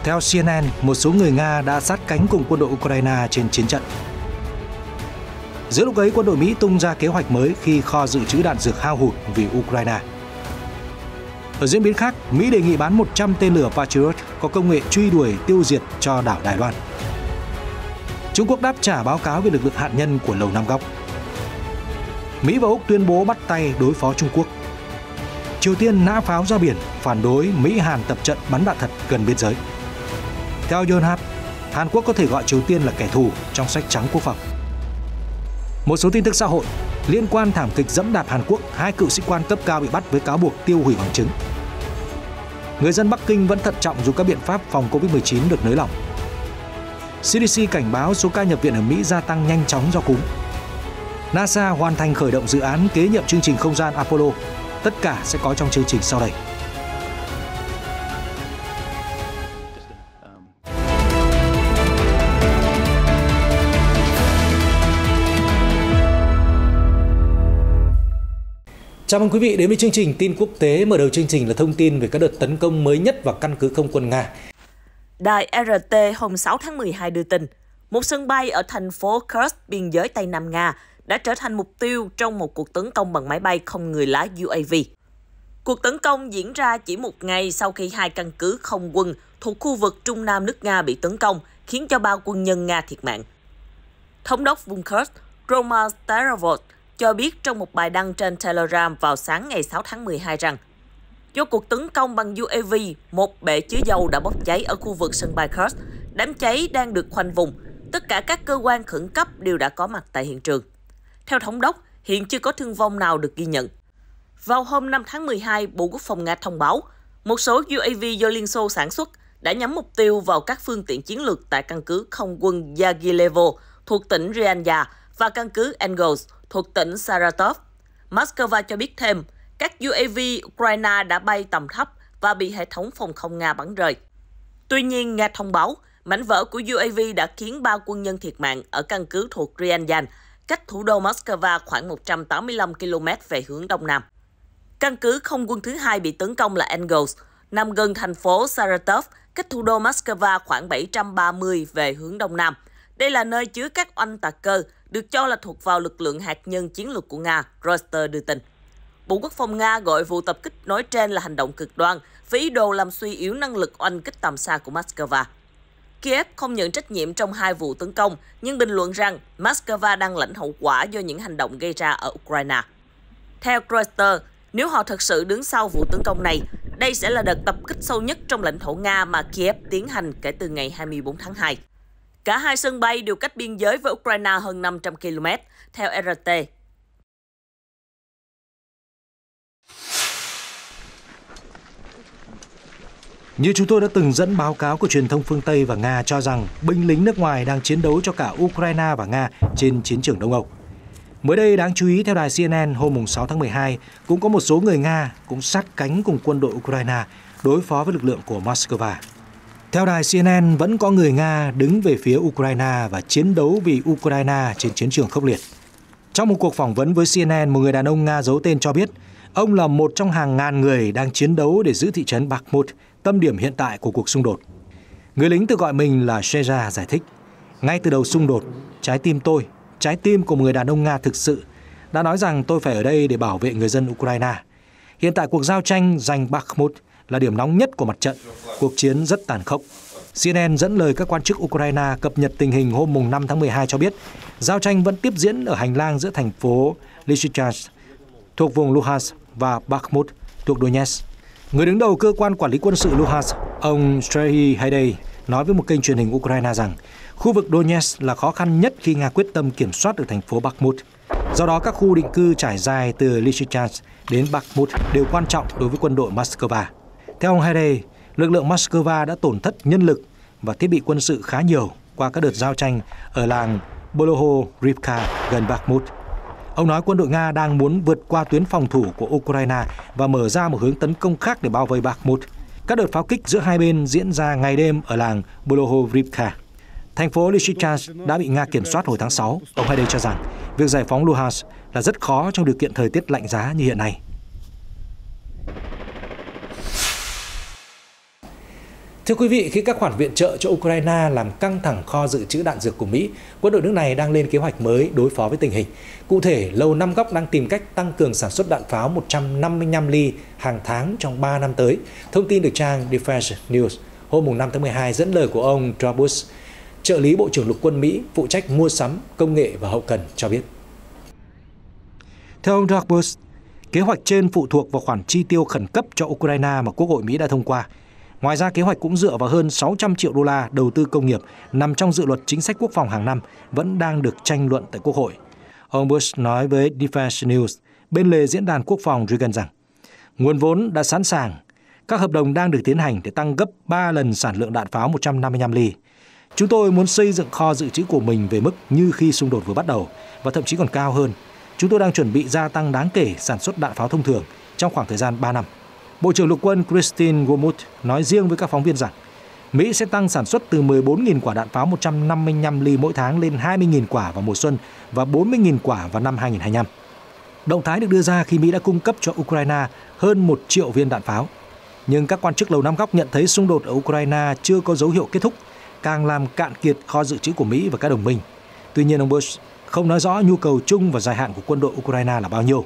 Theo CNN, một số người Nga đã sát cánh cùng quân đội Ukraine trên chiến trận. Giữa lúc ấy, quân đội Mỹ tung ra kế hoạch mới khi kho dự trữ đạn dược hao hụt vì Ukraine. Ở diễn biến khác, Mỹ đề nghị bán 100 tên lửa Patriot có công nghệ truy đuổi tiêu diệt cho đảo Đài Loan. Trung Quốc đáp trả báo cáo về lực lượng hạt nhân của Lầu Năm Góc. Mỹ và Úc tuyên bố bắt tay đối phó Trung Quốc. Triều Tiên nã pháo ra biển, phản đối Mỹ-Hàn tập trận bắn đạn thật gần biên giới. Theo Yonhap, Hàn Quốc có thể gọi Triều Tiên là kẻ thù trong sách trắng quốc phòng. Một số tin tức xã hội liên quan thảm kịch giẫm đạp Hàn Quốc, 2 cựu sĩ quan cấp cao bị bắt với cáo buộc tiêu hủy bằng chứng. Người dân Bắc Kinh vẫn thận trọng dù các biện pháp phòng Covid-19 được nới lỏng. CDC cảnh báo số ca nhập viện ở Mỹ gia tăng nhanh chóng do cúm. NASA hoàn thành khởi động dự án kế nhiệm chương trình không gian Apollo. Tất cả sẽ có trong chương trình sau đây. Chào mừng quý vị đến với chương trình tin quốc tế. Mở đầu chương trình là thông tin về các đợt tấn công mới nhất vào căn cứ không quân Nga. Đài RT hôm 6 tháng 12 đưa tin, một sân bay ở thành phố Kursk, biên giới Tây Nam Nga, đã trở thành mục tiêu trong một cuộc tấn công bằng máy bay không người lái UAV. Cuộc tấn công diễn ra chỉ một ngày sau khi 2 căn cứ không quân thuộc khu vực Trung Nam nước Nga bị tấn công, khiến cho 3 quân nhân Nga thiệt mạng. Thống đốc vùng Kursk, Roman Starovot, cho biết trong một bài đăng trên Telegram vào sáng ngày 6 tháng 12 rằng do cuộc tấn công bằng UAV, một bể chứa dầu đã bốc cháy ở khu vực sân bay Kursk. Đám cháy đang được khoanh vùng. Tất cả các cơ quan khẩn cấp đều đã có mặt tại hiện trường. Theo thống đốc, hiện chưa có thương vong nào được ghi nhận. Vào hôm 5 tháng 12, Bộ Quốc phòng Nga thông báo một số UAV do Liên Xô sản xuất đã nhắm mục tiêu vào các phương tiện chiến lược tại căn cứ không quân Yagilevo thuộc tỉnh Ryazan và căn cứ Engels thuộc tỉnh Saratov. Moscow cho biết thêm, các UAV Ukraine đã bay tầm thấp và bị hệ thống phòng không Nga bắn rơi. Tuy nhiên, Nga thông báo mảnh vỡ của UAV đã khiến 3 quân nhân thiệt mạng ở căn cứ thuộc Ryazan, cách thủ đô Moscow khoảng 185 km về hướng đông nam. Căn cứ không quân thứ hai bị tấn công là Engels, nằm gần thành phố Saratov, cách thủ đô Moscow khoảng 730 về hướng đông nam. Đây là nơi chứa các oanh tạc cơ, được cho là thuộc vào lực lượng hạt nhân chiến lược của Nga, Reuters đưa tin. Bộ Quốc phòng Nga gọi vụ tập kích nói trên là hành động cực đoan với ý đồ làm suy yếu năng lực oanh kích tầm xa của Moscow. Kiev không nhận trách nhiệm trong 2 vụ tấn công, nhưng bình luận rằng Moscow đang lãnh hậu quả do những hành động gây ra ở Ukraine. Theo Reuters, nếu họ thực sự đứng sau vụ tấn công này, đây sẽ là đợt tập kích sâu nhất trong lãnh thổ Nga mà Kiev tiến hành kể từ ngày 24 tháng 2. Cả 2 sân bay đều cách biên giới với Ukraine hơn 500 km, theo RT. Như chúng tôi đã từng dẫn báo cáo của truyền thông phương Tây và Nga cho rằng binh lính nước ngoài đang chiến đấu cho cả Ukraine và Nga trên chiến trường Đông Âu. Mới đây, đáng chú ý theo đài CNN hôm 6 tháng 12, cũng có một số người Nga cũng sát cánh cùng quân đội Ukraine đối phó với lực lượng của Moscow. Theo đài CNN, vẫn có người Nga đứng về phía Ukraine và chiến đấu vì Ukraine trên chiến trường khốc liệt. Trong một cuộc phỏng vấn với CNN, một người đàn ông Nga giấu tên cho biết ông là một trong hàng ngàn người đang chiến đấu để giữ thị trấn Bakhmut, tâm điểm hiện tại của cuộc xung đột. Người lính tự gọi mình là Sheja giải thích, ngay từ đầu xung đột, trái tim của một người đàn ông Nga thực sự đã nói rằng tôi phải ở đây để bảo vệ người dân Ukraine. Hiện tại cuộc giao tranh giành Bakhmut là điểm nóng nhất của mặt trận, cuộc chiến rất tàn khốc. CNN dẫn lời các quan chức Ukraine cập nhật tình hình hôm 5 tháng 12 cho biết giao tranh vẫn tiếp diễn ở hành lang giữa thành phố Lysychansk thuộc vùng Luhansk và Bakhmut thuộc Donetsk. Người đứng đầu cơ quan quản lý quân sự Luhansk, ông Serhiy Haidai, nói với một kênh truyền hình Ukraine rằng khu vực Donetsk là khó khăn nhất khi Nga quyết tâm kiểm soát được thành phố Bakhmut. Do đó, các khu định cư trải dài từ Lysychansk đến Bakhmut đều quan trọng đối với quân đội Moscow. Theo ông Haidai, lực lượng Moscow đã tổn thất nhân lực và thiết bị quân sự khá nhiều qua các đợt giao tranh ở làng Boloho-Rivka gần Bakhmut. Ông nói quân đội Nga đang muốn vượt qua tuyến phòng thủ của Ukraine và mở ra một hướng tấn công khác để bao vây Bakhmut. Các đợt pháo kích giữa hai bên diễn ra ngày đêm ở làng Boloho-Rivka. Thành phố Lysychansk đã bị Nga kiểm soát hồi tháng 6. Ông Haidai cho rằng việc giải phóng Luhansk là rất khó trong điều kiện thời tiết lạnh giá như hiện nay. Thưa quý vị, khi các khoản viện trợ cho Ukraine làm căng thẳng kho dự trữ đạn dược của Mỹ, quân đội nước này đang lên kế hoạch mới đối phó với tình hình. Cụ thể, Lầu Năm Góc đang tìm cách tăng cường sản xuất đạn pháo 155 ly hàng tháng trong 3 năm tới. Thông tin được trang Defense News hôm 5 tháng 12 dẫn lời của ông Trabus, trợ lý Bộ trưởng Lục quân Mỹ phụ trách mua sắm, công nghệ và hậu cần cho biết. Theo ông Trabus, kế hoạch trên phụ thuộc vào khoản chi tiêu khẩn cấp cho Ukraine mà Quốc hội Mỹ đã thông qua. Ngoài ra, kế hoạch cũng dựa vào hơn 600 triệu đô la đầu tư công nghiệp nằm trong dự luật chính sách quốc phòng hàng năm vẫn đang được tranh luận tại Quốc hội. Ông Bush nói với Defense News bên lề diễn đàn quốc phòng Reagan rằng nguồn vốn đã sẵn sàng, các hợp đồng đang được tiến hành để tăng gấp 3 lần sản lượng đạn pháo 155 ly. Chúng tôi muốn xây dựng kho dự trữ của mình về mức như khi xung đột vừa bắt đầu và thậm chí còn cao hơn. Chúng tôi đang chuẩn bị gia tăng đáng kể sản xuất đạn pháo thông thường trong khoảng thời gian 3 năm. Bộ trưởng Lục quân Christine Wormuth nói riêng với các phóng viên rằng Mỹ sẽ tăng sản xuất từ 14.000 quả đạn pháo 155 ly mỗi tháng lên 20.000 quả vào mùa xuân và 40.000 quả vào năm 2025. Động thái được đưa ra khi Mỹ đã cung cấp cho Ukraine hơn 1 triệu viên đạn pháo. Nhưng các quan chức Lầu Năm Góc nhận thấy xung đột ở Ukraine chưa có dấu hiệu kết thúc, càng làm cạn kiệt kho dự trữ của Mỹ và các đồng minh. Tuy nhiên, ông Bush không nói rõ nhu cầu chung và dài hạn của quân đội Ukraine là bao nhiêu.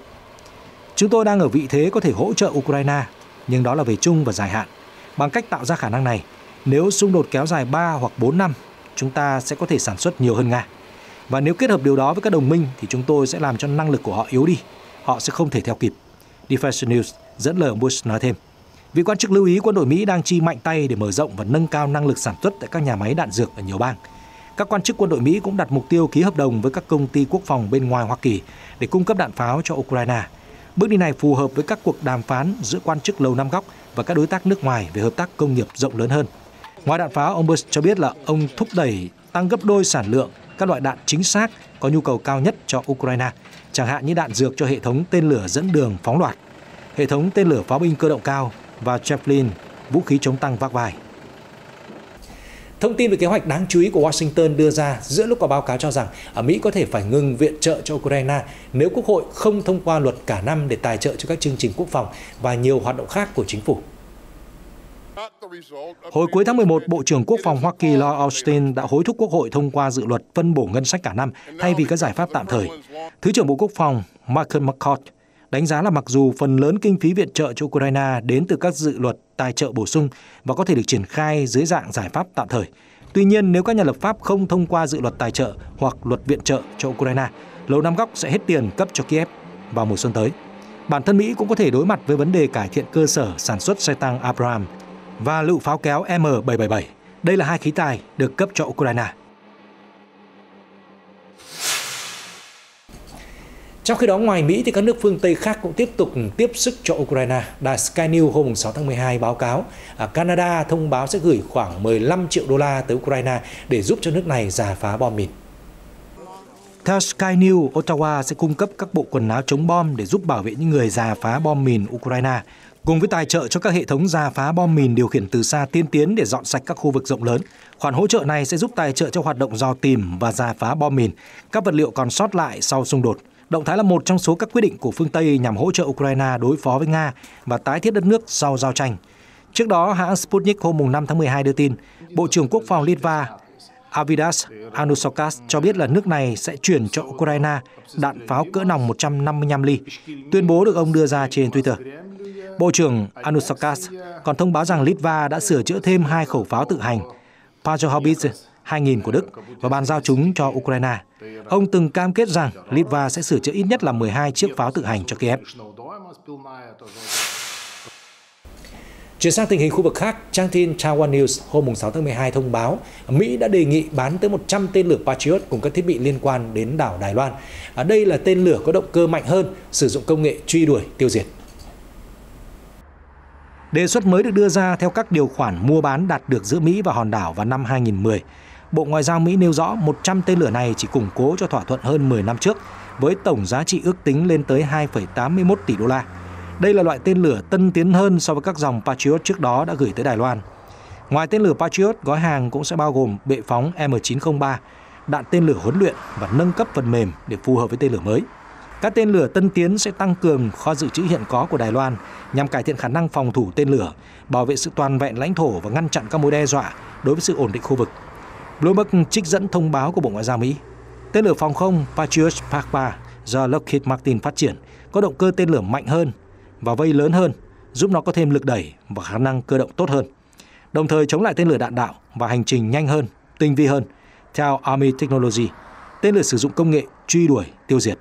Chúng tôi đang ở vị thế có thể hỗ trợ Ukraine, nhưng đó là về chung và dài hạn. Bằng cách tạo ra khả năng này, nếu xung đột kéo dài 3 hoặc 4 năm, chúng ta sẽ có thể sản xuất nhiều hơn Nga. Và nếu kết hợp điều đó với các đồng minh thì chúng tôi sẽ làm cho năng lực của họ yếu đi. Họ sẽ không thể theo kịp. Defense News dẫn lời ông Bush nói thêm. Vị quan chức lưu ý quân đội Mỹ đang chi mạnh tay để mở rộng và nâng cao năng lực sản xuất tại các nhà máy đạn dược ở nhiều bang. Các quan chức quân đội Mỹ cũng đặt mục tiêu ký hợp đồng với các công ty quốc phòng bên ngoài Hoa Kỳ để cung cấp đạn pháo cho Ukraine. Bước đi này phù hợp với các cuộc đàm phán giữa quan chức Lầu Năm Góc và các đối tác nước ngoài về hợp tác công nghiệp rộng lớn hơn. Ngoài đạn pháo, ông Bush cho biết là ông thúc đẩy tăng gấp đôi sản lượng các loại đạn chính xác có nhu cầu cao nhất cho Ukraine, chẳng hạn như đạn dược cho hệ thống tên lửa dẫn đường phóng loạt, hệ thống tên lửa pháo binh cơ động cao và Javelin, vũ khí chống tăng vác vai. Thông tin về kế hoạch đáng chú ý của Washington đưa ra giữa lúc có báo cáo cho rằng Mỹ có thể phải ngừng viện trợ cho Ukraine nếu Quốc hội không thông qua luật cả năm để tài trợ cho các chương trình quốc phòng và nhiều hoạt động khác của chính phủ. Hồi cuối tháng 11, Bộ trưởng Quốc phòng Hoa Kỳ Lloyd Austin đã hối thúc Quốc hội thông qua dự luật phân bổ ngân sách cả năm thay vì các giải pháp tạm thời. Thứ trưởng Bộ Quốc phòng Michael McCall đánh giá là mặc dù phần lớn kinh phí viện trợ cho Ukraine đến từ các dự luật tài trợ bổ sung và có thể được triển khai dưới dạng giải pháp tạm thời. Tuy nhiên, nếu các nhà lập pháp không thông qua dự luật tài trợ hoặc luật viện trợ cho Ukraine, Lầu Năm Góc sẽ hết tiền cấp cho Kiev vào mùa xuân tới. Bản thân Mỹ cũng có thể đối mặt với vấn đề cải thiện cơ sở sản xuất xe tăng Abrams và lựu pháo kéo M777. Đây là hai khí tài được cấp cho Ukraine. Trong khi đó, ngoài Mỹ thì các nước phương Tây khác cũng tiếp tục tiếp sức cho Ukraine. Đài Sky News hôm 6 tháng 12 báo cáo Canada thông báo sẽ gửi khoảng 15 triệu đô la tới Ukraine để giúp cho nước này rà phá bom mìn. Theo Sky News, Ottawa sẽ cung cấp các bộ quần áo chống bom để giúp bảo vệ những người rà phá bom mìn Ukraine, cùng với tài trợ cho các hệ thống rà phá bom mìn điều khiển từ xa tiên tiến để dọn sạch các khu vực rộng lớn. Khoản hỗ trợ này sẽ giúp tài trợ cho hoạt động dò tìm và rà phá bom mìn, các vật liệu còn sót lại sau xung đột. Động thái là một trong số các quyết định của phương Tây nhằm hỗ trợ Ukraine đối phó với Nga và tái thiết đất nước sau giao tranh. Trước đó, hãng Sputnik hôm 5 tháng 12 đưa tin, Bộ trưởng Quốc phòng Litva Arvydas Anušauskas cho biết là nước này sẽ chuyển cho Ukraine đạn pháo cỡ nòng 155 ly. Tuyên bố được ông đưa ra trên Twitter. Bộ trưởng Anušauskas còn thông báo rằng Litva đã sửa chữa thêm 2 khẩu pháo tự hành Pajohaubitz 2000 của Đức và bàn giao chúng cho Ukraine. Ông từng cam kết rằng Litva sẽ sửa chữa ít nhất là 12 chiếc pháo tự hành cho Kiev. Chuyển sang tình hình khu vực khác, trang tin Taiwan News hôm 6 tháng 12 thông báo Mỹ đã đề nghị bán tới 100 tên lửa Patriot cùng các thiết bị liên quan đến đảo Đài Loan. Đây là tên lửa có động cơ mạnh hơn, sử dụng công nghệ truy đuổi, tiêu diệt. Đề xuất mới được đưa ra theo các điều khoản mua bán đạt được giữa Mỹ và hòn đảo vào năm 2010. Bộ Ngoại giao Mỹ nêu rõ 100 tên lửa này chỉ củng cố cho thỏa thuận hơn 10 năm trước, với tổng giá trị ước tính lên tới 2,81 tỷ đô la. Đây là loại tên lửa tân tiến hơn so với các dòng Patriot trước đó đã gửi tới Đài Loan. Ngoài tên lửa Patriot, gói hàng cũng sẽ bao gồm bệ phóng M903, đạn tên lửa huấn luyện và nâng cấp phần mềm để phù hợp với tên lửa mới. Các tên lửa tân tiến sẽ tăng cường kho dự trữ hiện có của Đài Loan nhằm cải thiện khả năng phòng thủ tên lửa, bảo vệ sự toàn vẹn lãnh thổ và ngăn chặn các mối đe dọa đối với sự ổn định khu vực. Bloomberg trích dẫn thông báo của Bộ Ngoại giao Mỹ. Tên lửa phòng không Patriot Park 3 do Lockheed Martin phát triển có động cơ tên lửa mạnh hơn và vây lớn hơn, giúp nó có thêm lực đẩy và khả năng cơ động tốt hơn, đồng thời chống lại tên lửa đạn đạo và hành trình nhanh hơn, tinh vi hơn. Theo Army Technology, tên lửa sử dụng công nghệ truy đuổi, tiêu diệt.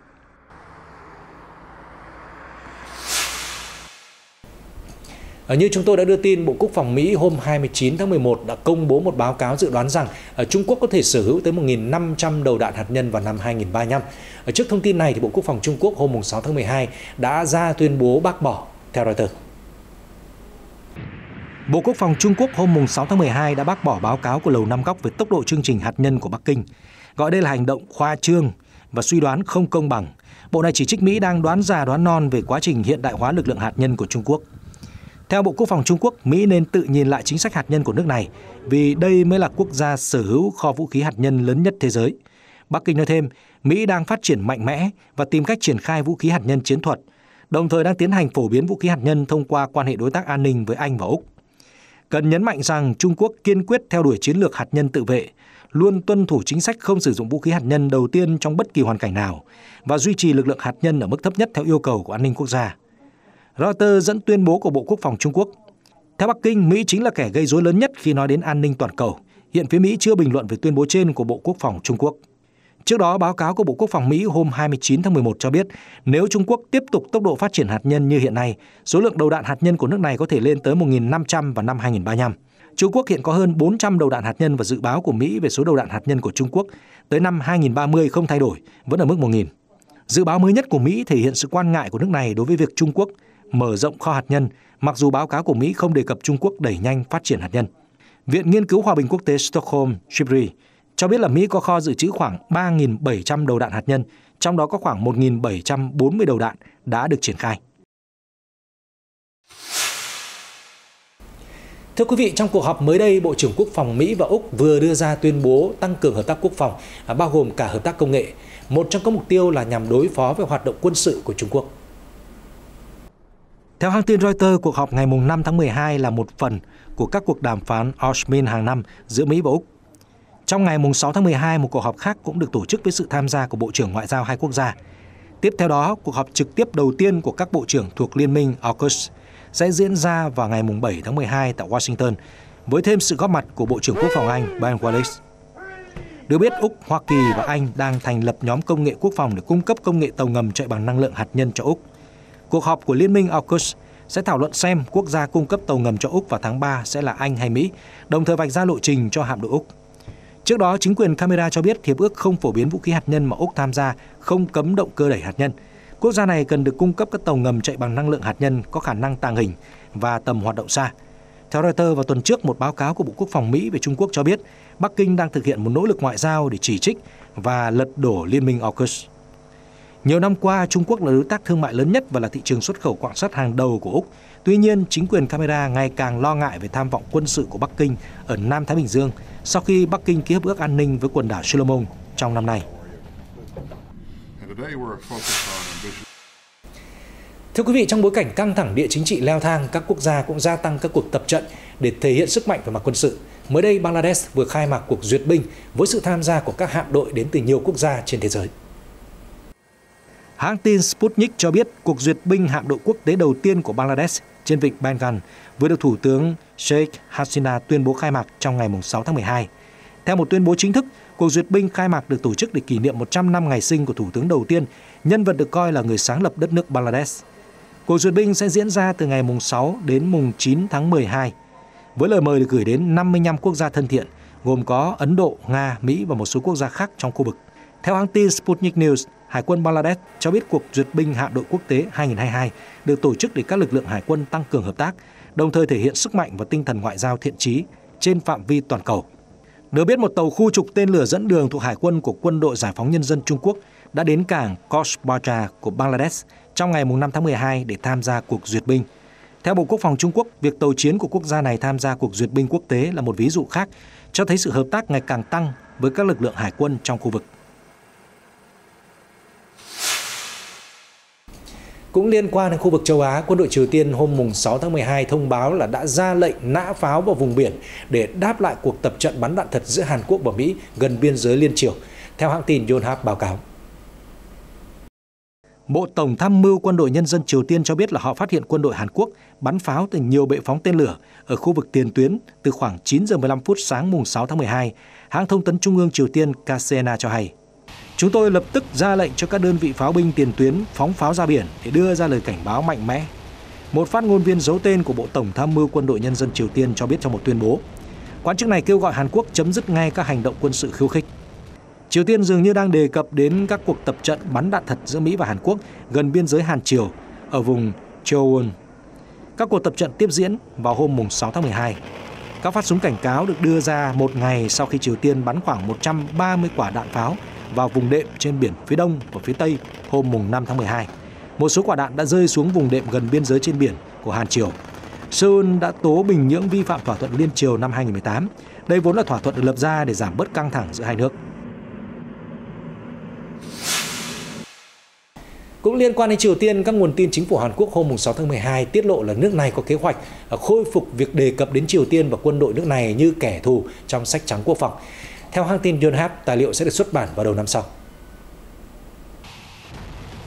Như chúng tôi đã đưa tin, Bộ Quốc phòng Mỹ hôm 29 tháng 11 đã công bố một báo cáo dự đoán rằng Trung Quốc có thể sở hữu tới 1.500 đầu đạn hạt nhân vào năm 2035. Trước thông tin này, thì Bộ Quốc phòng Trung Quốc hôm 6 tháng 12 đã ra tuyên bố bác bỏ, theo Reuters. Bộ Quốc phòng Trung Quốc hôm 6 tháng 12 đã bác bỏ báo cáo của Lầu Năm Góc về tốc độ chương trình hạt nhân của Bắc Kinh, gọi đây là hành động khoa trương và suy đoán không công bằng. Bộ này chỉ trích Mỹ đang đoán già đoán non về quá trình hiện đại hóa lực lượng hạt nhân của Trung Quốc. Theo Bộ Quốc phòng Trung Quốc, Mỹ nên tự nhìn lại chính sách hạt nhân của nước này, vì đây mới là quốc gia sở hữu kho vũ khí hạt nhân lớn nhất thế giới. Bắc Kinh nói thêm, Mỹ đang phát triển mạnh mẽ và tìm cách triển khai vũ khí hạt nhân chiến thuật, đồng thời đang tiến hành phổ biến vũ khí hạt nhân thông qua quan hệ đối tác an ninh với Anh và Úc. Cần nhấn mạnh rằng Trung Quốc kiên quyết theo đuổi chiến lược hạt nhân tự vệ, luôn tuân thủ chính sách không sử dụng vũ khí hạt nhân đầu tiên trong bất kỳ hoàn cảnh nào và duy trì lực lượng hạt nhân ở mức thấp nhất theo yêu cầu của an ninh quốc gia. Reuters dẫn tuyên bố của Bộ Quốc phòng Trung Quốc. Theo Bắc Kinh, Mỹ chính là kẻ gây rối lớn nhất khi nói đến an ninh toàn cầu. Hiện phía Mỹ chưa bình luận về tuyên bố trên của Bộ Quốc phòng Trung Quốc. Trước đó, báo cáo của Bộ Quốc phòng Mỹ hôm 29 tháng 11 cho biết nếu Trung Quốc tiếp tục tốc độ phát triển hạt nhân như hiện nay, số lượng đầu đạn hạt nhân của nước này có thể lên tới 1.500 vào năm 2035. Trung Quốc hiện có hơn 400 đầu đạn hạt nhân và dự báo của Mỹ về số đầu đạn hạt nhân của Trung Quốc tới năm 2030 không thay đổi, vẫn ở mức 1.000. Dự báo mới nhất của Mỹ thể hiện sự quan ngại của nước này đối với việc Trung Quốc mở rộng kho hạt nhân, mặc dù báo cáo của Mỹ không đề cập Trung Quốc đẩy nhanh phát triển hạt nhân. Viện Nghiên cứu Hòa bình Quốc tế Stockholm SIPRI cho biết là Mỹ có kho dự trữ khoảng 3.700 đầu đạn hạt nhân, trong đó có khoảng 1.740 đầu đạn đã được triển khai. Thưa quý vị, trong cuộc họp mới đây, Bộ trưởng Quốc phòng Mỹ và Úc vừa đưa ra tuyên bố tăng cường hợp tác quốc phòng, bao gồm cả hợp tác công nghệ. Một trong các mục tiêu là nhằm đối phó với hoạt động quân sự của Trung Quốc. Theo hãng tin Reuters, cuộc họp ngày 5 tháng 12 là một phần của các cuộc đàm phán Osmin hàng năm giữa Mỹ và Úc. Trong ngày 6 tháng 12, một cuộc họp khác cũng được tổ chức với sự tham gia của Bộ trưởng Ngoại giao hai quốc gia. Tiếp theo đó, cuộc họp trực tiếp đầu tiên của các bộ trưởng thuộc Liên minh AUKUS sẽ diễn ra vào ngày 7 tháng 12 tại Washington, với thêm sự góp mặt của Bộ trưởng Quốc phòng Anh Ben Wallace. Được biết, Úc, Hoa Kỳ và Anh đang thành lập nhóm công nghệ quốc phòng để cung cấp công nghệ tàu ngầm chạy bằng năng lượng hạt nhân cho Úc. Cuộc họp của Liên minh AUKUS sẽ thảo luận xem quốc gia cung cấp tàu ngầm cho Úc vào tháng 3 sẽ là Anh hay Mỹ, đồng thời vạch ra lộ trình cho hạm đội Úc. Trước đó, chính quyền Canberra cho biết hiệp ước không phổ biến vũ khí hạt nhân mà Úc tham gia không cấm động cơ đẩy hạt nhân. Quốc gia này cần được cung cấp các tàu ngầm chạy bằng năng lượng hạt nhân có khả năng tàng hình và tầm hoạt động xa. Theo Reuters, vào tuần trước, một báo cáo của Bộ Quốc phòng Mỹ về Trung Quốc cho biết Bắc Kinh đang thực hiện một nỗ lực ngoại giao để chỉ trích và lật đổ Liên minh AUKUS. Nhiều năm qua, Trung Quốc là đối tác thương mại lớn nhất và là thị trường xuất khẩu quặng sắt hàng đầu của Úc. Tuy nhiên, chính quyền Canberra ngày càng lo ngại về tham vọng quân sự của Bắc Kinh ở Nam Thái Bình Dương sau khi Bắc Kinh ký hiệp ước an ninh với quần đảo Solomon trong năm nay. Thưa quý vị, trong bối cảnh căng thẳng địa chính trị leo thang, các quốc gia cũng gia tăng các cuộc tập trận để thể hiện sức mạnh về mặt quân sự. Mới đây, Bangladesh vừa khai mạc cuộc duyệt binh với sự tham gia của các hạm đội đến từ nhiều quốc gia trên thế giới. Hãng tin Sputnik cho biết cuộc duyệt binh hạm đội quốc tế đầu tiên của Bangladesh trên vịnh Bengal vừa được Thủ tướng Sheikh Hasina tuyên bố khai mạc trong ngày 6 tháng 12. Theo một tuyên bố chính thức, cuộc duyệt binh khai mạc được tổ chức để kỷ niệm 100 năm ngày sinh của Thủ tướng đầu tiên, nhân vật được coi là người sáng lập đất nước Bangladesh. Cuộc duyệt binh sẽ diễn ra từ ngày 6 đến 9 tháng 12, với lời mời được gửi đến 55 quốc gia thân thiện, gồm có Ấn Độ, Nga, Mỹ và một số quốc gia khác trong khu vực. Theo hãng tin Sputnik News, Hải quân Bangladesh cho biết cuộc duyệt binh hạm đội quốc tế 2022 được tổ chức để các lực lượng hải quân tăng cường hợp tác, đồng thời thể hiện sức mạnh và tinh thần ngoại giao thiện chí trên phạm vi toàn cầu. Được biết, một tàu khu trục tên lửa dẫn đường thuộc Hải quân của Quân đội Giải phóng Nhân dân Trung Quốc đã đến cảng Cox's Bazar của Bangladesh trong ngày 5 tháng 12 để tham gia cuộc duyệt binh. Theo Bộ Quốc phòng Trung Quốc, việc tàu chiến của quốc gia này tham gia cuộc duyệt binh quốc tế là một ví dụ khác, cho thấy sự hợp tác ngày càng tăng với các lực lượng hải quân trong khu vực. Cũng liên quan đến khu vực châu Á, quân đội Triều Tiên hôm 6 tháng 12 thông báo là đã ra lệnh nã pháo vào vùng biển để đáp lại cuộc tập trận bắn đạn thật giữa Hàn Quốc và Mỹ gần biên giới liên Triều. Theo hãng tin Yonhap báo cáo. Bộ Tổng tham mưu Quân đội Nhân dân Triều Tiên cho biết là họ phát hiện quân đội Hàn Quốc bắn pháo từ nhiều bệ phóng tên lửa ở khu vực tiền tuyến từ khoảng 9 giờ 15 phút sáng 6 tháng 12, hãng thông tấn Trung ương Triều Tiên KCNA cho hay. Chúng tôi lập tức ra lệnh cho các đơn vị pháo binh tiền tuyến phóng pháo ra biển để đưa ra lời cảnh báo mạnh mẽ. Một phát ngôn viên giấu tên của Bộ Tổng tham mưu Quân đội Nhân dân Triều Tiên cho biết trong một tuyên bố. Quan chức này kêu gọi Hàn Quốc chấm dứt ngay các hành động quân sự khiêu khích. Triều Tiên dường như đang đề cập đến các cuộc tập trận bắn đạn thật giữa Mỹ và Hàn Quốc gần biên giới Hàn Triều ở vùng Cheonan. Các cuộc tập trận tiếp diễn vào hôm 6 tháng 12. Các phát súng cảnh cáo được đưa ra một ngày sau khi Triều Tiên bắn khoảng 130 quả đạn pháo vào vùng đệm trên biển phía đông và phía tây hôm 5 tháng 12. Một số quả đạn đã rơi xuống vùng đệm gần biên giới trên biển của Hàn Triều. Seoul đã tố Bình Nhưỡng vi phạm thỏa thuận liên Triều năm 2018. Đây vốn là thỏa thuận được lập ra để giảm bớt căng thẳng giữa hai nước. Cũng liên quan đến Triều Tiên, các nguồn tin chính phủ Hàn Quốc hôm 6 tháng 12 tiết lộ là nước này có kế hoạch khôi phục việc đề cập đến Triều Tiên và quân đội nước này như kẻ thù trong sách trắng quốc phòng. Theo hãng tin Yonhap, tài liệu sẽ được xuất bản vào đầu năm sau.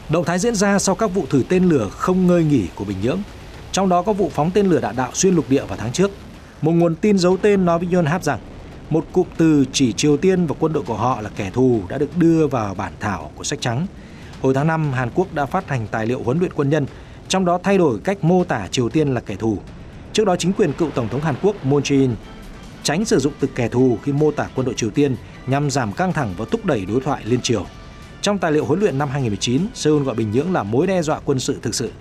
Động thái diễn ra sau các vụ thử tên lửa không ngơi nghỉ của Bình Nhưỡng, trong đó có vụ phóng tên lửa đạn đạo xuyên lục địa vào tháng trước. Một nguồn tin giấu tên nói với Yonhap rằng một cụm từ chỉ Triều Tiên và quân đội của họ là kẻ thù đã được đưa vào bản thảo của sách trắng. Hồi tháng 5, Hàn Quốc đã phát hành tài liệu huấn luyện quân nhân, trong đó thay đổi cách mô tả Triều Tiên là kẻ thù. Trước đó, chính quyền cựu Tổng thống Hàn Quốc Moon Jae-in tránh sử dụng từ kẻ thù khi mô tả quân đội Triều Tiên nhằm giảm căng thẳng và thúc đẩy đối thoại liên Triều. Trong tài liệu huấn luyện năm 2019, Seoul gọi Bình Nhưỡng là mối đe dọa quân sự thực sự.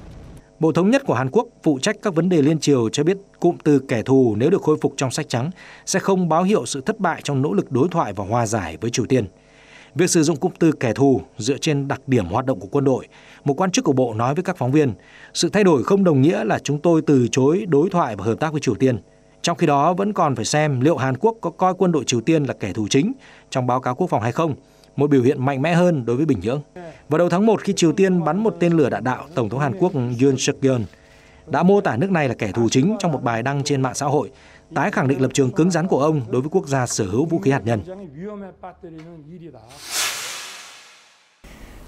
Bộ Thống nhất của Hàn Quốc phụ trách các vấn đề liên Triều cho biết cụm từ kẻ thù nếu được khôi phục trong sách trắng sẽ không báo hiệu sự thất bại trong nỗ lực đối thoại và hòa giải với Triều Tiên. Việc sử dụng cụm từ kẻ thù dựa trên đặc điểm hoạt động của quân đội, một quan chức của Bộ nói với các phóng viên, sự thay đổi không đồng nghĩa là chúng tôi từ chối đối thoại và hợp tác với Triều Tiên. Trong khi đó, vẫn còn phải xem liệu Hàn Quốc có coi quân đội Triều Tiên là kẻ thù chính trong báo cáo quốc phòng hay không, một biểu hiện mạnh mẽ hơn đối với Bình Nhưỡng. Vào đầu tháng 1, khi Triều Tiên bắn một tên lửa đạn đạo, Tổng thống Hàn Quốc Yoon suk yeol đã mô tả nước này là kẻ thù chính trong một bài đăng trên mạng xã hội, tái khẳng định lập trường cứng rắn của ông đối với quốc gia sở hữu vũ khí hạt nhân.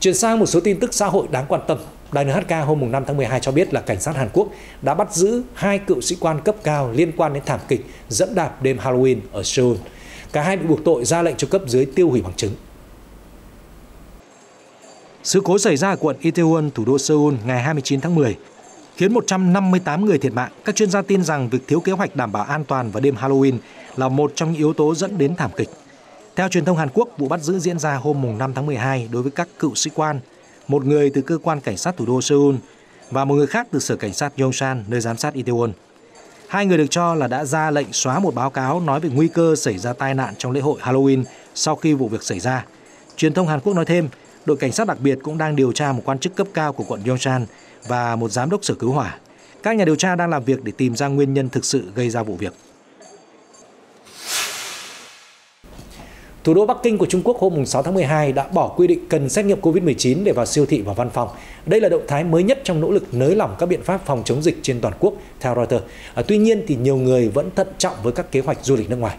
Chuyển sang một số tin tức xã hội đáng quan tâm. Đài NHK hôm 5 tháng 12 cho biết là cảnh sát Hàn Quốc đã bắt giữ 2 cựu sĩ quan cấp cao liên quan đến thảm kịch dẫm đạp đêm Halloween ở Seoul. Cả hai bị buộc tội ra lệnh cho cấp dưới tiêu hủy bằng chứng. Sự cố xảy ra ở quận Itaewon, thủ đô Seoul ngày 29 tháng 10, khiến 158 người thiệt mạng. Các chuyên gia tin rằng việc thiếu kế hoạch đảm bảo an toàn vào đêm Halloween là một trong những yếu tố dẫn đến thảm kịch. Theo truyền thông Hàn Quốc, vụ bắt giữ diễn ra hôm 5 tháng 12 đối với các cựu sĩ quan, một người từ cơ quan cảnh sát thủ đô Seoul và một người khác từ sở cảnh sát Yongsan, nơi giám sát Itaewon. Hai người được cho là đã ra lệnh xóa một báo cáo nói về nguy cơ xảy ra tai nạn trong lễ hội Halloween sau khi vụ việc xảy ra. Truyền thông Hàn Quốc nói thêm, đội cảnh sát đặc biệt cũng đang điều tra một quan chức cấp cao của quận Yongsan và một giám đốc sở cứu hỏa. Các nhà điều tra đang làm việc để tìm ra nguyên nhân thực sự gây ra vụ việc. Thủ đô Bắc Kinh của Trung Quốc hôm 6 tháng 12 đã bỏ quy định cần xét nghiệm COVID-19 để vào siêu thị và văn phòng. Đây là động thái mới nhất trong nỗ lực nới lỏng các biện pháp phòng chống dịch trên toàn quốc, theo Reuters. Tuy nhiên, thì nhiều người vẫn thận trọng với các kế hoạch du lịch nước ngoài.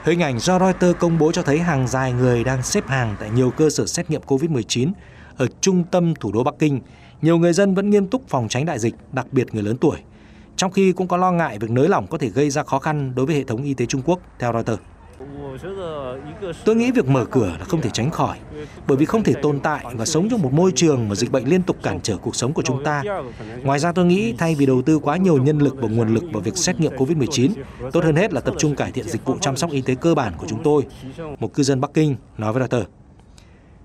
Hình ảnh do Reuters công bố cho thấy hàng dài người đang xếp hàng tại nhiều cơ sở xét nghiệm COVID-19 ở trung tâm thủ đô Bắc Kinh. Nhiều người dân vẫn nghiêm túc phòng tránh đại dịch, đặc biệt người lớn tuổi. Trong khi cũng có lo ngại việc nới lỏng có thể gây ra khó khăn đối với hệ thống y tế Trung Quốc, theo Reuters. Tôi nghĩ việc mở cửa là không thể tránh khỏi, bởi vì không thể tồn tại và sống trong một môi trường mà dịch bệnh liên tục cản trở cuộc sống của chúng ta. Ngoài ra tôi nghĩ thay vì đầu tư quá nhiều nhân lực và nguồn lực vào việc xét nghiệm COVID-19, tốt hơn hết là tập trung cải thiện dịch vụ chăm sóc y tế cơ bản của chúng tôi, một cư dân Bắc Kinh nói với Reuters.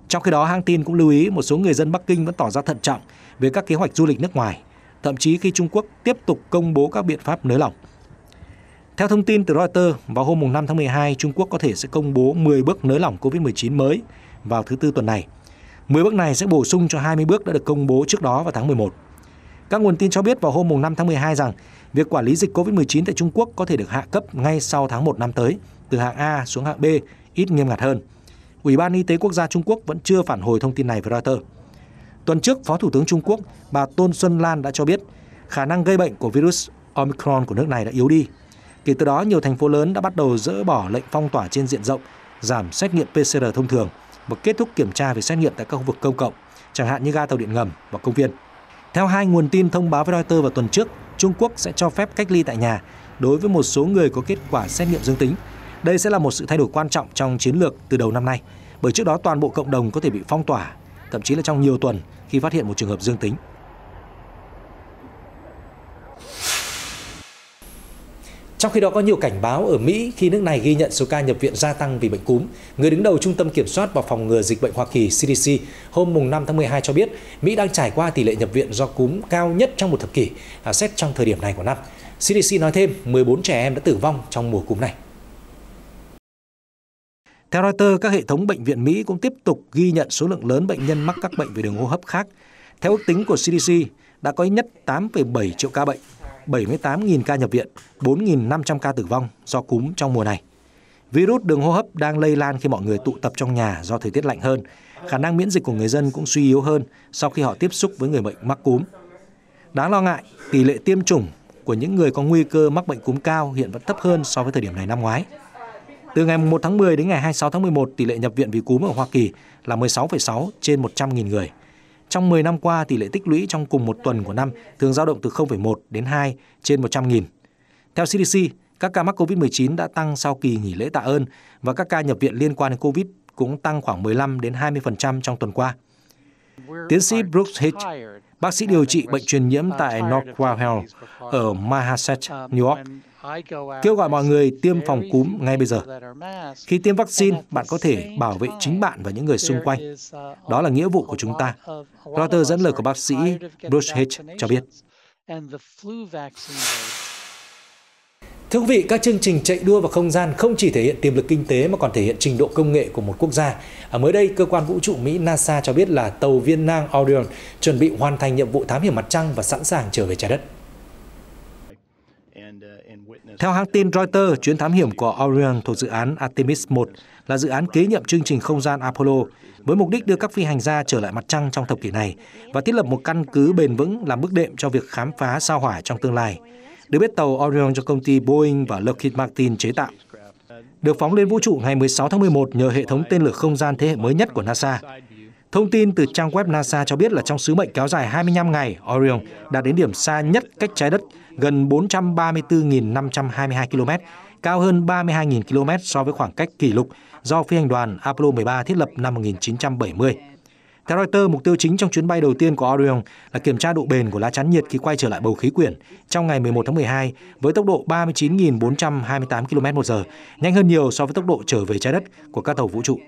Trong khi đó, hãng tin cũng lưu ý một số người dân Bắc Kinh vẫn tỏ ra thận trọng về các kế hoạch du lịch nước ngoài, thậm chí khi Trung Quốc tiếp tục công bố các biện pháp nới lỏng. Theo thông tin từ Reuters, vào hôm 5 tháng 12, Trung Quốc có thể sẽ công bố 10 bước nới lỏng COVID-19 mới vào thứ Tư tuần này. 10 bước này sẽ bổ sung cho 20 bước đã được công bố trước đó vào tháng 11. Các nguồn tin cho biết vào hôm 5 tháng 12 rằng việc quản lý dịch COVID-19 tại Trung Quốc có thể được hạ cấp ngay sau tháng 1 năm tới, từ hạng A xuống hạng B, ít nghiêm ngặt hơn. Ủy ban Y tế Quốc gia Trung Quốc vẫn chưa phản hồi thông tin này với Reuters. Tuần trước, Phó Thủ tướng Trung Quốc bà Tôn Xuân Lan đã cho biết khả năng gây bệnh của virus Omicron của nước này đã yếu đi. Kể từ đó, nhiều thành phố lớn đã bắt đầu dỡ bỏ lệnh phong tỏa trên diện rộng, giảm xét nghiệm PCR thông thường và kết thúc kiểm tra về xét nghiệm tại các khu vực công cộng, chẳng hạn như ga tàu điện ngầm và công viên. Theo hai nguồn tin thông báo với Reuters vào tuần trước, Trung Quốc sẽ cho phép cách ly tại nhà đối với một số người có kết quả xét nghiệm dương tính. Đây sẽ là một sự thay đổi quan trọng trong chiến lược từ đầu năm nay, bởi trước đó toàn bộ cộng đồng có thể bị phong tỏa, thậm chí là trong nhiều tuần khi phát hiện một trường hợp dương tính. Trong khi đó có nhiều cảnh báo ở Mỹ khi nước này ghi nhận số ca nhập viện gia tăng vì bệnh cúm. Người đứng đầu Trung tâm Kiểm soát và Phòng ngừa Dịch bệnh Hoa Kỳ CDC hôm 5 tháng 12 cho biết Mỹ đang trải qua tỷ lệ nhập viện do cúm cao nhất trong một thập kỷ, xét trong thời điểm này của năm. CDC nói thêm 14 trẻ em đã tử vong trong mùa cúm này. Theo Reuters, các hệ thống bệnh viện Mỹ cũng tiếp tục ghi nhận số lượng lớn bệnh nhân mắc các bệnh về đường hô hấp khác. Theo ước tính của CDC, đã có ít nhất 8,7 triệu ca bệnh, 78.000 ca nhập viện, 4.500 ca tử vong do cúm trong mùa này. Virus đường hô hấp đang lây lan khi mọi người tụ tập trong nhà do thời tiết lạnh hơn. Khả năng miễn dịch của người dân cũng suy yếu hơn sau khi họ tiếp xúc với người bệnh mắc cúm. Đáng lo ngại, tỷ lệ tiêm chủng của những người có nguy cơ mắc bệnh cúm cao hiện vẫn thấp hơn so với thời điểm này năm ngoái. Từ ngày 1 tháng 10 đến ngày 26 tháng 11, tỷ lệ nhập viện vì cúm ở Hoa Kỳ là 16,6 trên 100.000 người. Trong 10 năm qua, tỷ lệ tích lũy trong cùng một tuần của năm thường dao động từ 0,1 đến 2 trên 100.000. Theo CDC, các ca mắc COVID-19 đã tăng sau kỳ nghỉ lễ Tạ ơn và các ca nhập viện liên quan đến COVID cũng tăng khoảng 15 đến 20% trong tuần qua. Tiến sĩ Brooks Hitch, bác sĩ điều trị bệnh truyền nhiễm tại Northwell Health ở Manhasset, New York, kêu gọi mọi người tiêm phòng cúm ngay bây giờ. Khi tiêm vaccine, bạn có thể bảo vệ chính bạn và những người xung quanh. Đó là nghĩa vụ của chúng ta. Reuters dẫn lời của bác sĩ Brooks Hitch cho biết. Thưa quý vị, các chương trình chạy đua vào không gian không chỉ thể hiện tiềm lực kinh tế mà còn thể hiện trình độ công nghệ của một quốc gia. Mới đây, cơ quan vũ trụ Mỹ NASA cho biết là tàu viên nang Orion chuẩn bị hoàn thành nhiệm vụ thám hiểm mặt trăng và sẵn sàng trở về trái đất. Theo hãng tin Reuters, chuyến thám hiểm của Orion thuộc dự án Artemis 1 là dự án kế nhiệm chương trình không gian Apollo với mục đích đưa các phi hành gia trở lại mặt trăng trong thập kỷ này và thiết lập một căn cứ bền vững làm bước đệm cho việc khám phá sao Hỏa trong tương lai. Được biết, tàu Orion do công ty Boeing và Lockheed Martin chế tạo, được phóng lên vũ trụ ngày 16 tháng 11 nhờ hệ thống tên lửa không gian thế hệ mới nhất của NASA. Thông tin từ trang web NASA cho biết là trong sứ mệnh kéo dài 25 ngày, Orion đạt đến điểm xa nhất cách trái đất gần 434.522 km, cao hơn 32.000 km so với khoảng cách kỷ lục do phi hành đoàn Apollo 13 thiết lập năm 1970. Theo Reuters, mục tiêu chính trong chuyến bay đầu tiên của Orion là kiểm tra độ bền của lá chắn nhiệt khi quay trở lại bầu khí quyển trong ngày 11 tháng 12 với tốc độ 39.428 km/h, nhanh hơn nhiều so với tốc độ trở về trái đất của các tàu vũ trụ.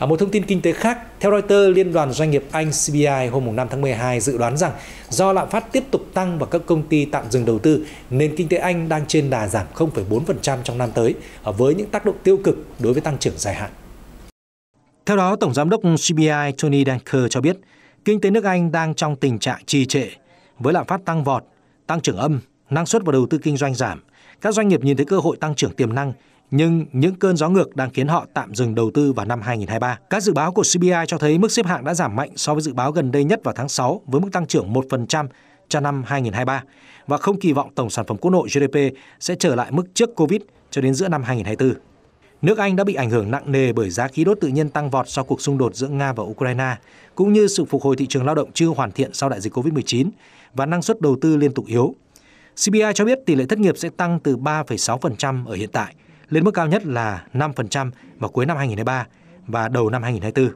Một thông tin kinh tế khác, theo Reuters, Liên đoàn Doanh nghiệp Anh CBI hôm 5 tháng 12 dự đoán rằng do lạm phát tiếp tục tăng và các công ty tạm dừng đầu tư, nền kinh tế Anh đang trên đà giảm 0,4% trong năm tới, với những tác động tiêu cực đối với tăng trưởng dài hạn. Theo đó, Tổng Giám đốc CBI Tony Danker cho biết, kinh tế nước Anh đang trong tình trạng trì trệ, với lạm phát tăng vọt, tăng trưởng âm, năng suất và đầu tư kinh doanh giảm. Các doanh nghiệp nhìn thấy cơ hội tăng trưởng tiềm năng, nhưng những cơn gió ngược đang khiến họ tạm dừng đầu tư vào năm 2023. Các dự báo của CBI cho thấy mức xếp hạng đã giảm mạnh so với dự báo gần đây nhất vào tháng 6 với mức tăng trưởng 1% cho năm 2023 và không kỳ vọng tổng sản phẩm quốc nội GDP sẽ trở lại mức trước Covid cho đến giữa năm 2024. Nước Anh đã bị ảnh hưởng nặng nề bởi giá khí đốt tự nhiên tăng vọt sau cuộc xung đột giữa Nga và Ukraine, cũng như sự phục hồi thị trường lao động chưa hoàn thiện sau đại dịch Covid-19 và năng suất đầu tư liên tục yếu. CBI cho biết tỷ lệ thất nghiệp sẽ tăng từ 3,6% ở hiện tại lên mức cao nhất là 5% vào cuối năm 2023 và đầu năm 2024.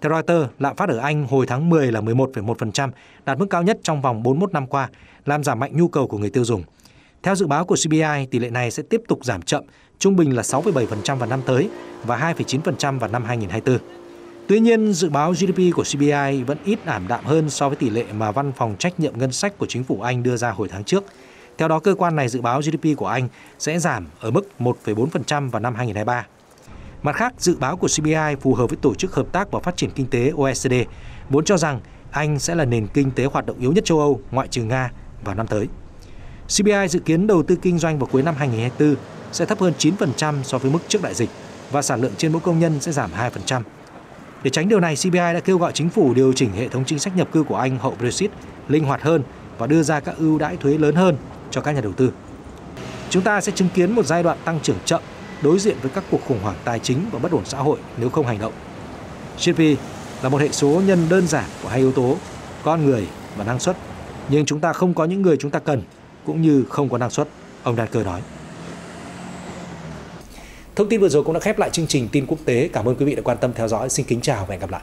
Theo Reuters, lạm phát ở Anh hồi tháng 10 là 11,1%, đạt mức cao nhất trong vòng 41 năm qua, làm giảm mạnh nhu cầu của người tiêu dùng. Theo dự báo của CBI, tỷ lệ này sẽ tiếp tục giảm chậm, trung bình là 6,7% vào năm tới và 2,9% vào năm 2024. Tuy nhiên, dự báo GDP của CBI vẫn ít ảm đạm hơn so với tỷ lệ mà Văn phòng Trách nhiệm Ngân sách của chính phủ Anh đưa ra hồi tháng trước. Theo đó, cơ quan này dự báo GDP của Anh sẽ giảm ở mức 1,4% vào năm 2023. Mặt khác, dự báo của CBI phù hợp với Tổ chức Hợp tác và Phát triển Kinh tế OECD, vốn cho rằng Anh sẽ là nền kinh tế hoạt động yếu nhất châu Âu, ngoại trừ Nga, vào năm tới. CBI dự kiến đầu tư kinh doanh vào cuối năm 2024 sẽ thấp hơn 9% so với mức trước đại dịch và sản lượng trên mỗi công nhân sẽ giảm 2%. Để tránh điều này, CBI đã kêu gọi chính phủ điều chỉnh hệ thống chính sách nhập cư của Anh hậu Brexit linh hoạt hơn và đưa ra các ưu đãi thuế lớn hơn cho các nhà đầu tư. Chúng ta sẽ chứng kiến một giai đoạn tăng trưởng chậm đối diện với các cuộc khủng hoảng tài chính và bất ổn xã hội nếu không hành động. GDP là một hệ số nhân đơn giản của hai yếu tố, con người và năng suất. Nhưng chúng ta không có những người chúng ta cần, cũng như không có năng suất, ông Danker nói. Thông tin vừa rồi cũng đã khép lại chương trình tin quốc tế. Cảm ơn quý vị đã quan tâm theo dõi. Xin kính chào và hẹn gặp lại.